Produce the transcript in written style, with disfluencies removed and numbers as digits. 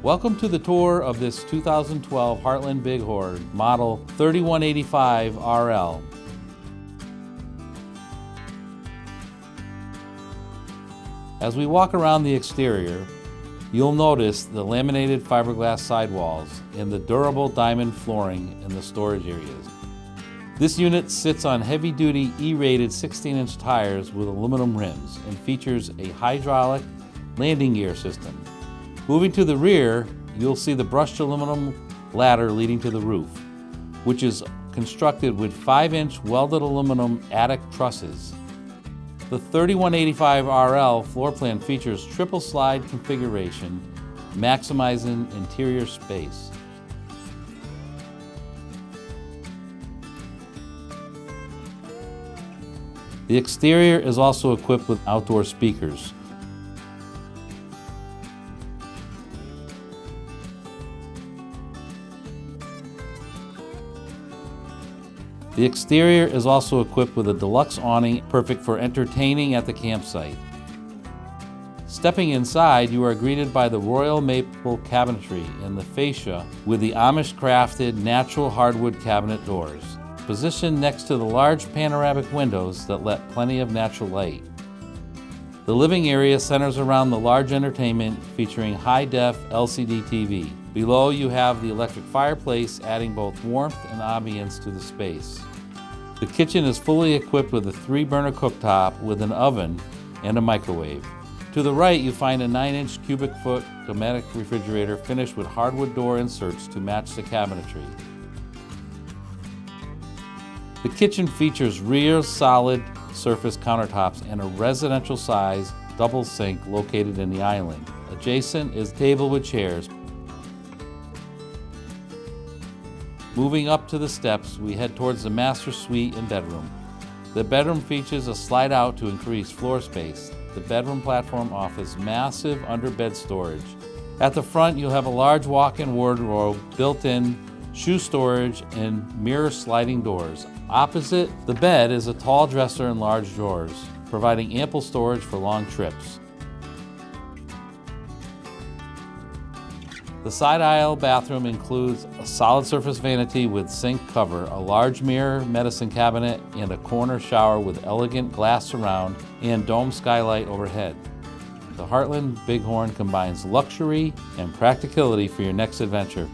Welcome to the tour of this 2012 Heartland Bighorn Model 3185 RL. As we walk around the exterior, you'll notice the laminated fiberglass sidewalls and the durable diamond flooring in the storage areas. This unit sits on heavy-duty E-rated 16-inch tires with aluminum rims and features a hydraulic landing gear system. Moving to the rear, you'll see the brushed aluminum ladder leading to the roof, which is constructed with 5-inch welded aluminum attic trusses. The 3185 RL floor plan features triple slide configuration, maximizing interior space. The exterior is also equipped with outdoor speakers. The exterior is also equipped with a deluxe awning, perfect for entertaining at the campsite. Stepping inside, you are greeted by the royal maple cabinetry and the fascia with the Amish-crafted natural hardwood cabinet doors, positioned next to the large panoramic windows that let plenty of natural light. The living area centers around the large entertainment featuring high-def LCD TV. Below you have the electric fireplace, adding both warmth and ambience to the space. The kitchen is fully equipped with a 3-burner cooktop with an oven and a microwave. To the right you find a 9-inch cubic foot Dometic refrigerator finished with hardwood door inserts to match the cabinetry. The kitchen features rear solid surface countertops and a residential size double sink located in the island. Adjacent is a table with chairs. Moving up to the steps, we head towards the master suite and bedroom. The bedroom features a slide out to increase floor space. The bedroom platform offers massive underbed storage. At the front, you'll have a large walk-in wardrobe, built-in shoe storage, and mirror sliding doors. Opposite the bed is a tall dresser and large drawers, providing ample storage for long trips. The side aisle bathroom includes a solid surface vanity with sink cover, a large mirror medicine cabinet, and a corner shower with elegant glass surround and dome skylight overhead. The Heartland Bighorn combines luxury and practicality for your next adventure.